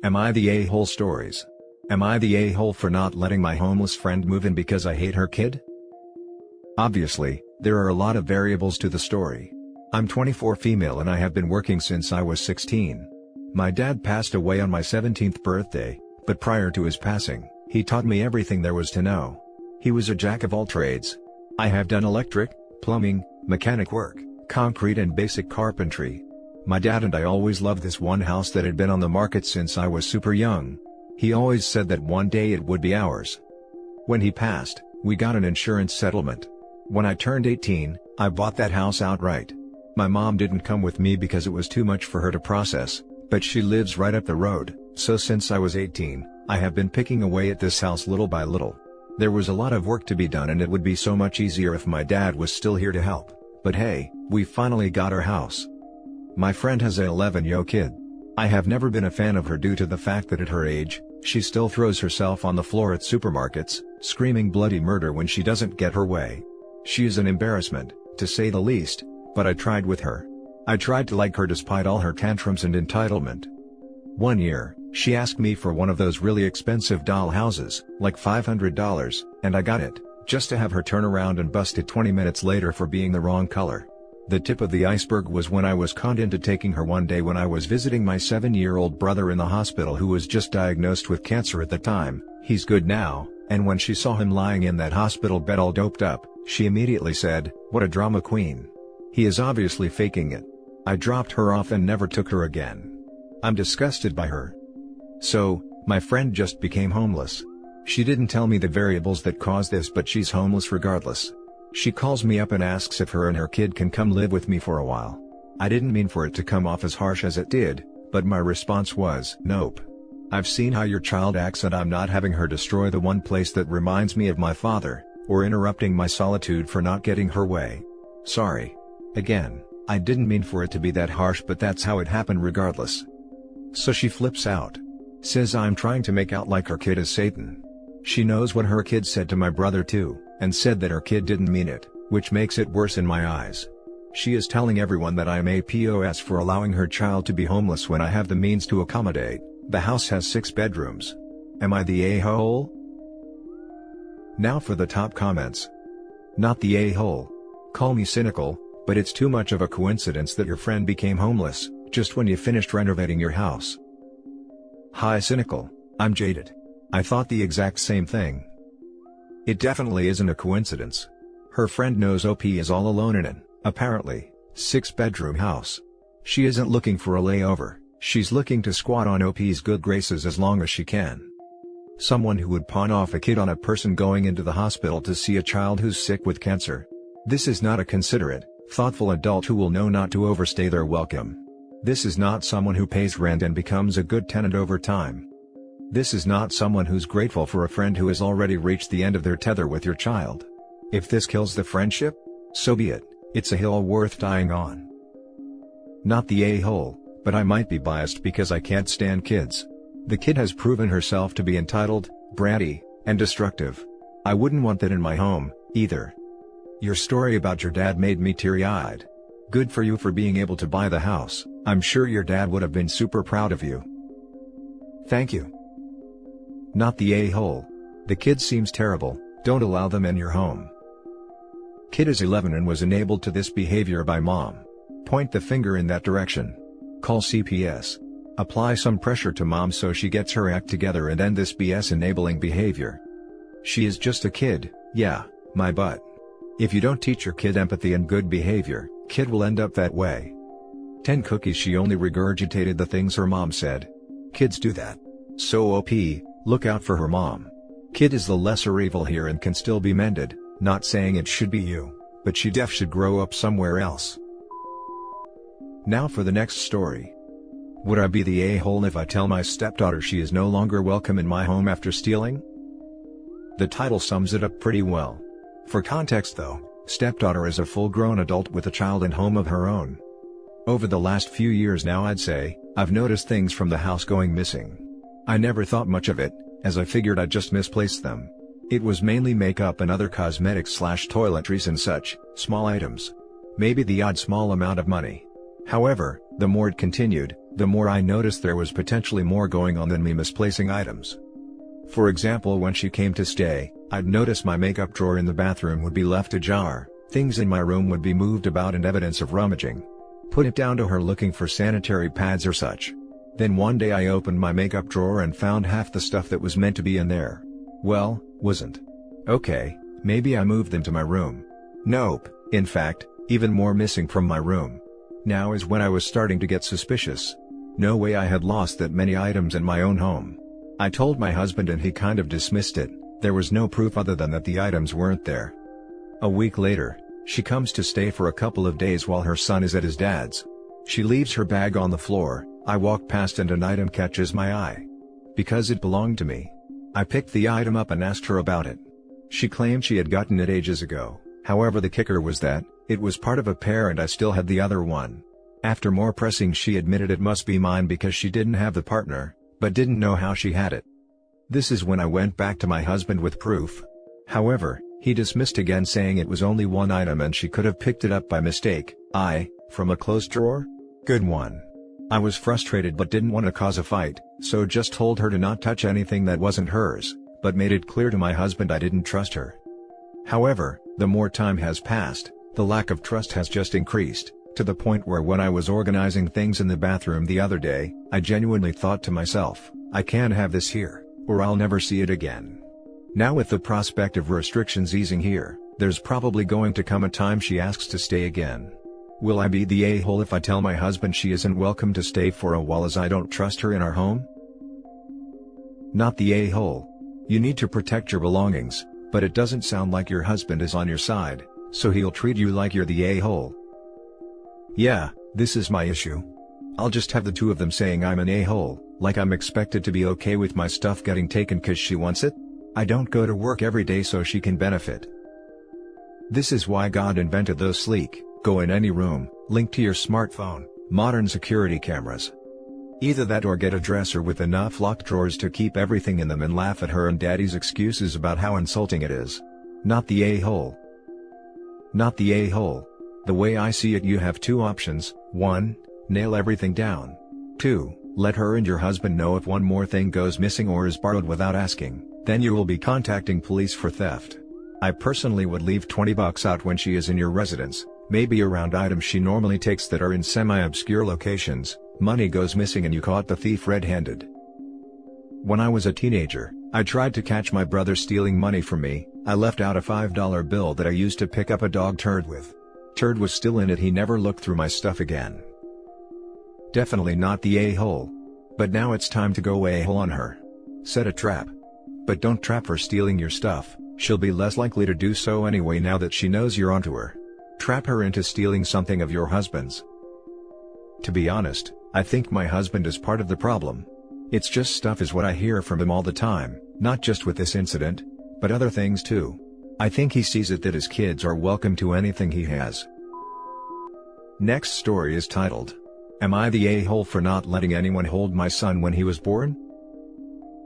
Am I the a-hole stories? Am I the a-hole for not letting my homeless friend move in because I hate her kid? Obviously, there are a lot of variables to the story. I'm 24, female, and I have been working since I was 16. My dad passed away on my 17th birthday, but prior to his passing, he taught me everything there was to know. He was a jack of all trades. I have done electric, plumbing, mechanic work, concrete and basic carpentry. My dad and I always loved this one house that had been on the market since I was super young. He always said that one day it would be ours. When he passed, we got an insurance settlement. When I turned 18, I bought that house outright. My mom didn't come with me because it was too much for her to process, but she lives right up the road, so since I was 18, I have been picking away at this house little by little. There was a lot of work to be done and it would be so much easier if my dad was still here to help, but hey, we finally got our house. My friend has a 11-year-old kid. I have never been a fan of her due to the fact that at her age, she still throws herself on the floor at supermarkets, screaming bloody murder when she doesn't get her way. She is an embarrassment, to say the least, but I tried with her. I tried to like her despite all her tantrums and entitlement. One year, she asked me for one of those really expensive doll houses, like $500, and I got it, just to have her turn around and bust it 20 minutes later for being the wrong color. The tip of the iceberg was when I was conned into taking her one day when I was visiting my 7-year-old brother in the hospital who was just diagnosed with cancer at the time. He's good now, and when she saw him lying in that hospital bed all doped up, she immediately said, "What a drama queen. He is obviously faking it." I dropped her off and never took her again. I'm disgusted by her. So, my friend just became homeless. She didn't tell me the variables that caused this, but she's homeless regardless. She calls me up and asks if her and her kid can come live with me for a while. I didn't mean for it to come off as harsh as it did, but my response was, nope. I've seen how your child acts and I'm not having her destroy the one place that reminds me of my father, or interrupting my solitude for not getting her way. Sorry. Again, I didn't mean for it to be that harsh, but that's how it happened regardless. So she flips out. Says I'm trying to make out like her kid is Satan. She knows what her kid said to my brother too, and said that her kid didn't mean it, which makes it worse in my eyes. She is telling everyone that I am a POS for allowing her child to be homeless when I have the means to accommodate. The house has 6 bedrooms. Am I the a-hole? Now for the top comments. Not the a-hole. Call me cynical, but it's too much of a coincidence that your friend became homeless, just when you finished renovating your house. Hi cynical, I'm jaded. I thought the exact same thing. It definitely isn't a coincidence. Her friend knows OP is all alone in an, apparently, 6-bedroom house. She isn't looking for a layover, she's looking to squat on OP's good graces as long as she can. Someone who would pawn off a kid on a person going into the hospital to see a child who's sick with cancer. This is not a considerate, thoughtful adult who will know not to overstay their welcome. This is not someone who pays rent and becomes a good tenant over time. This is not someone who's grateful for a friend who has already reached the end of their tether with your child. If this kills the friendship, so be it, it's a hill worth dying on. Not the a-hole, but I might be biased because I can't stand kids. The kid has proven herself to be entitled, bratty, and destructive. I wouldn't want that in my home, either. Your story about your dad made me teary-eyed. Good for you for being able to buy the house. I'm sure your dad would have been super proud of you. Thank you. Not the a-hole. The kid seems terrible, don't allow them in your home. Kid is 11 and was enabled to this behavior by mom. Point the finger in that direction. Call CPS. Apply some pressure to mom so she gets her act together and end this BS enabling behavior. She is just a kid, yeah, my butt. If you don't teach your kid empathy and good behavior, kid will end up that way. 10 cookies. She only regurgitated the things her mom said. Kids do that. So OP, look out for her mom. Kid is the lesser evil here and can still be mended, not saying it should be you, but she should grow up somewhere else. Now for the next story. Would I be the a-hole if I tell my stepdaughter she is no longer welcome in my home after stealing? The title sums it up pretty well. For context though, stepdaughter is a full-grown adult with a child and home of her own. Over the last few years now I'd say, I've noticed things from the house going missing. I never thought much of it, as I figured I'd just misplaced them. It was mainly makeup and other cosmetics / toiletries and such, small items. Maybe the odd small amount of money. However, the more it continued, the more I noticed there was potentially more going on than me misplacing items. For example, when she came to stay, I'd notice my makeup drawer in the bathroom would be left ajar, things in my room would be moved about and evidence of rummaging. Put it down to her looking for sanitary pads or such. Then one day I opened my makeup drawer and found half the stuff that was meant to be in there. Well, wasn't. Okay, maybe I moved them to my room. Nope, in fact, even more missing from my room. Now is when I was starting to get suspicious. No way I had lost that many items in my own home. I told my husband and he kind of dismissed it. There was no proof other than that the items weren't there. A week later, she comes to stay for a couple of days while her son is at his dad's. She leaves her bag on the floor. I walk past and an item catches my eye. Because it belonged to me. I picked the item up and asked her about it. She claimed she had gotten it ages ago, however the kicker was that, it was part of a pair and I still had the other one. After more pressing she admitted it must be mine because she didn't have the partner, but didn't know how she had it. This is when I went back to my husband with proof. However, he dismissed again saying it was only one item and she could have picked it up by mistake. From a closed drawer? Good one. I was frustrated but didn't want to cause a fight, so just told her to not touch anything that wasn't hers, but made it clear to my husband I didn't trust her. However, the more time has passed, the lack of trust has just increased, to the point where when I was organizing things in the bathroom the other day, I genuinely thought to myself, I can't have this here, or I'll never see it again. Now with the prospect of restrictions easing here, there's probably going to come a time she asks to stay again. Will I be the a-hole if I tell my husband she isn't welcome to stay for a while as I don't trust her in our home? Not the a-hole. You need to protect your belongings, but it doesn't sound like your husband is on your side, so he'll treat you like you're the a-hole. Yeah, this is my issue. I'll just have the two of them saying I'm an a-hole, like I'm expected to be okay with my stuff getting taken cause she wants it? I don't go to work every day so she can benefit. This is why God invented those sleek, go in any room, link to your smartphone, modern security cameras. Either that or get a dresser with enough locked drawers to keep everything in them and laugh at her and daddy's excuses about how insulting it is. Not the a-hole. Not the a-hole. The way I see it, you have two options: 1, nail everything down. 2, let her and your husband know if one more thing goes missing or is borrowed without asking, then you will be contacting police for theft. I personally would leave $20 out when she is in your residence, maybe around items she normally takes that are in semi-obscure locations. Money goes missing and you caught the thief red-handed. When I was a teenager, I tried to catch my brother stealing money from me. I left out a $5 bill that I used to pick up a dog turd with. Turd was still in it. He never looked through my stuff again. Definitely not the a-hole. But now it's time to go a-hole on her. Set a trap. But don't trap her stealing your stuff. She'll be less likely to do so anyway now that she knows you're onto her. Trap her into stealing something of your husband's. To be honest, I think my husband is part of the problem. It's just stuff is what I hear from him all the time, not just with this incident, but other things too. I think he sees it that his kids are welcome to anything he has. Next story is titled, Am I the a-hole for not letting anyone hold my son when he was born?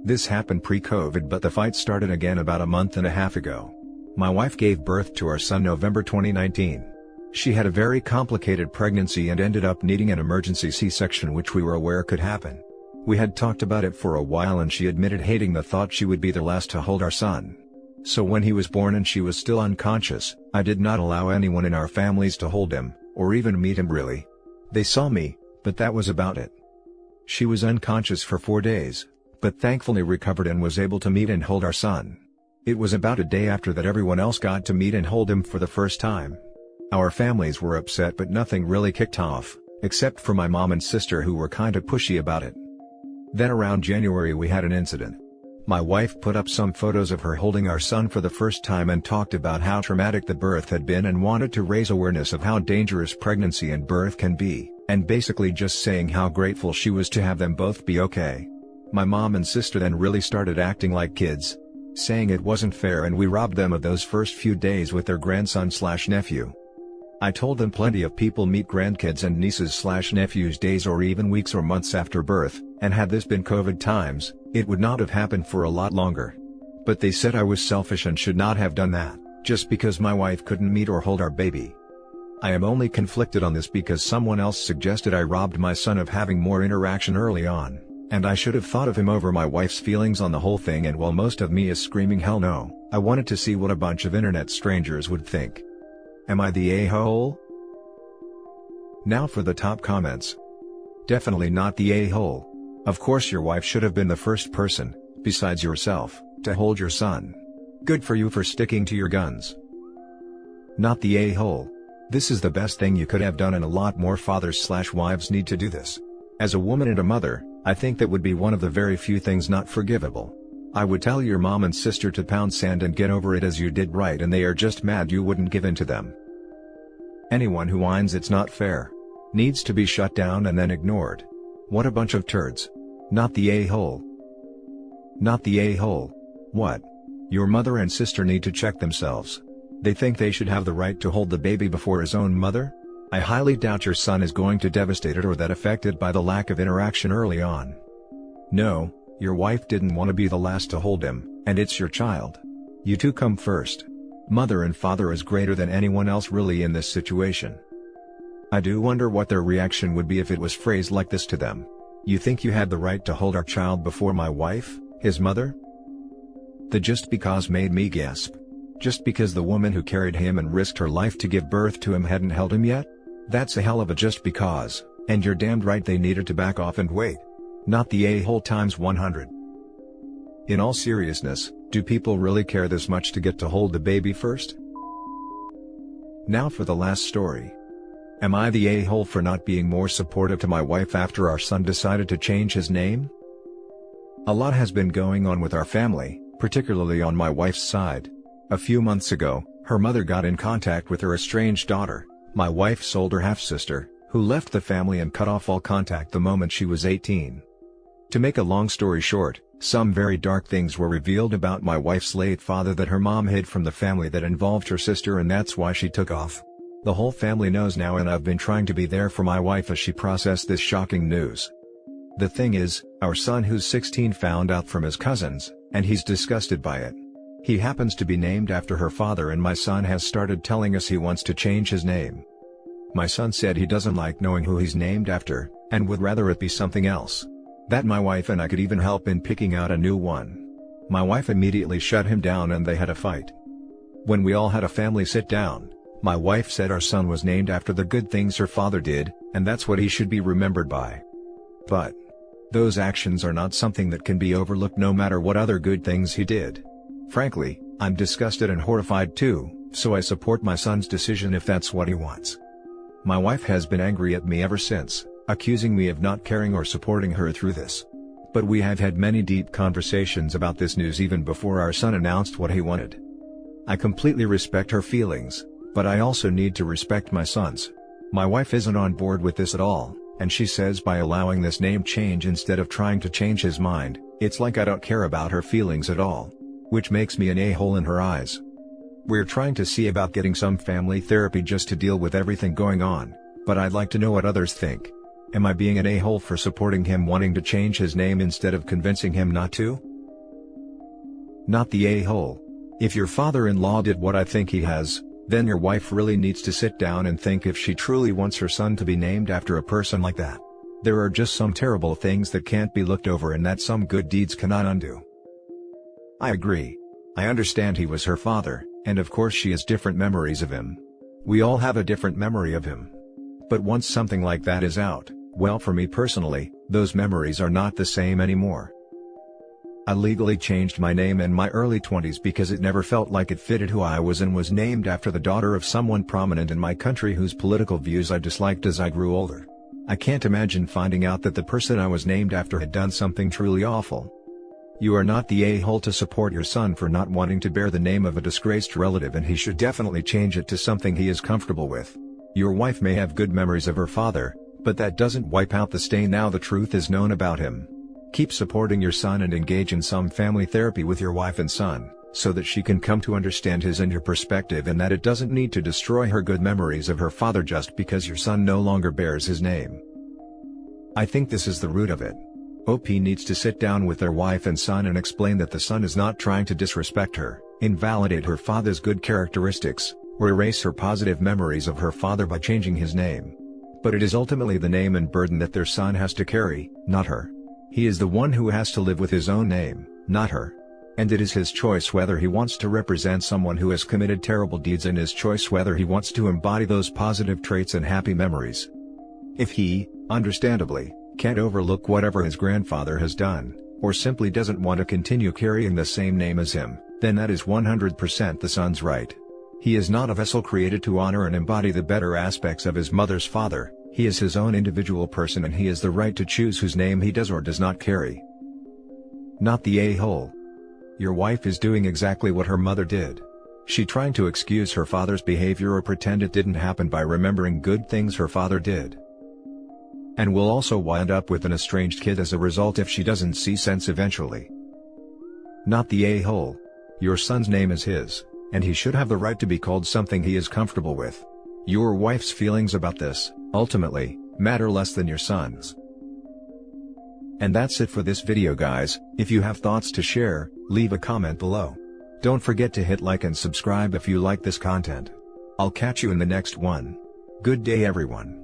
This happened pre-COVID, but the fight started again about a month and a half ago. My wife gave birth to our son November 2019. She had a very complicated pregnancy and ended up needing an emergency C-section, which we were aware could happen. We had talked about it for a while and she admitted hating the thought she would be the last to hold our son. So when he was born and she was still unconscious, I did not allow anyone in our families to hold him, or even meet him really. They saw me, but that was about it. She was unconscious for 4 days, but thankfully recovered and was able to meet and hold our son. It was about a day after that everyone else got to meet and hold him for the first time. Our families were upset but nothing really kicked off, except for my mom and sister who were kinda pushy about it. Then around January we had an incident. My wife put up some photos of her holding our son for the first time and talked about how traumatic the birth had been and wanted to raise awareness of how dangerous pregnancy and birth can be, and basically just saying how grateful she was to have them both be okay. My mom and sister then really started acting like kids, saying it wasn't fair and we robbed them of those first few days with their grandson/nephew. I told them plenty of people meet grandkids and nieces/nephews days or even weeks or months after birth, and had this been COVID times, it would not have happened for a lot longer. But they said I was selfish and should not have done that, just because my wife couldn't meet or hold our baby. I am only conflicted on this because someone else suggested I robbed my son of having more interaction early on, and I should have thought of him over my wife's feelings on the whole thing, and while most of me is screaming hell no, I wanted to see what a bunch of internet strangers would think. Am I the a-hole? Now for the top comments. Definitely not the a-hole. Of course your wife should have been the first person, besides yourself, to hold your son. Good for you for sticking to your guns. Not the a-hole. This is the best thing you could have done, and a lot more fathers/wives need to do this. As a woman and a mother, I think that would be one of the very few things not forgivable. I would tell your mom and sister to pound sand and get over it, as you did right, and they are just mad you wouldn't give in to them. Anyone who whines it's not fair needs to be shut down and then ignored. What a bunch of turds. Not the a-hole. Not the a-hole. What? Your mother and sister need to check themselves. They think they should have the right to hold the baby before his own mother? I highly doubt your son is going to devastate it or that affected by the lack of interaction early on. No, your wife didn't want to be the last to hold him, and it's your child. You two come first. Mother and father is greater than anyone else really in this situation. I do wonder what their reaction would be if it was phrased like this to them. You think you had the right to hold our child before my wife, his mother? The just because made me gasp. Just because the woman who carried him and risked her life to give birth to him hadn't held him yet? That's a hell of a just because, and you're damned right they needed to back off and wait. Not the a-hole times 100. In all seriousness, do people really care this much to get to hold the baby first? Now for the last story. Am I the a-hole for not being more supportive to my wife after our son decided to change his name? A lot has been going on with our family, particularly on my wife's side. A few months ago, her mother got in contact with her estranged daughter, my wife's older half-sister, who left the family and cut off all contact the moment she was 18. To make a long story short, some very dark things were revealed about my wife's late father that her mom hid from the family that involved her sister, and that's why she took off. The whole family knows now, and I've been trying to be there for my wife as she processed this shocking news. The thing is, our son who's 16 found out from his cousins, and he's disgusted by it. He happens to be named after her father, and my son has started telling us he wants to change his name. My son said he doesn't like knowing who he's named after, and would rather it be something else. That my wife and I could even help in picking out a new one. My wife immediately shut him down and they had a fight. When we all had a family sit down, my wife said our son was named after the good things her father did, and that's what he should be remembered by. But those actions are not something that can be overlooked no matter what other good things he did. Frankly, I'm disgusted and horrified too, so I support my son's decision if that's what he wants. My wife has been angry at me ever since, accusing me of not caring or supporting her through this. But we have had many deep conversations about this news even before our son announced what he wanted. I completely respect her feelings, but I also need to respect my son's. My wife isn't on board with this at all, and she says by allowing this name change instead of trying to change his mind, it's like I don't care about her feelings at all. Which makes me an a-hole in her eyes. We're trying to see about getting some family therapy just to deal with everything going on, but I'd like to know what others think. Am I being an a-hole for supporting him wanting to change his name instead of convincing him not to? Not the a-hole. If your father-in-law did what I think he has, then your wife really needs to sit down and think if she truly wants her son to be named after a person like that. There are just some terrible things that can't be looked over and that some good deeds cannot undo. I agree. I understand he was her father, and of course she has different memories of him. We all have a different memory of him. But once something like that is out, well, for me personally, those memories are not the same anymore. I legally changed my name in my early 20s because it never felt like it fitted who I was, and was named after the daughter of someone prominent in my country whose political views I disliked as I grew older. I can't imagine finding out that the person I was named after had done something truly awful. You are not the a-hole to support your son for not wanting to bear the name of a disgraced relative, and he should definitely change it to something he is comfortable with. Your wife may have good memories of her father, but that doesn't wipe out the stain now the truth is known about him. Keep supporting your son and engage in some family therapy with your wife and son, so that she can come to understand his and your perspective, and that it doesn't need to destroy her good memories of her father just because your son no longer bears his name. I think this is the root of it. OP needs to sit down with their wife and son and explain that the son is not trying to disrespect her, invalidate her father's good characteristics, or erase her positive memories of her father by changing his name. But it is ultimately the name and burden that their son has to carry, not her. He is the one who has to live with his own name, not her. And it is his choice whether he wants to represent someone who has committed terrible deeds, and his choice whether he wants to embody those positive traits and happy memories. If he, understandably, can't overlook whatever his grandfather has done, or simply doesn't want to continue carrying the same name as him, then that is 100% the son's right. He is not a vessel created to honor and embody the better aspects of his mother's father. He is his own individual person, and he has the right to choose whose name he does or does not carry. Not the a-hole. Your wife is doing exactly what her mother did. She trying to excuse her father's behavior or pretend it didn't happen by remembering good things her father did. And will also wind up with an estranged kid as a result if she doesn't see sense eventually. Not the a-hole. Your son's name is his, and he should have the right to be called something he is comfortable with. Your wife's feelings about this, ultimately, matter less than your son's. And that's it for this video, guys. If you have thoughts to share, leave a comment below. Don't forget to hit like and subscribe if you like this content. I'll catch you in the next one. Good day, everyone.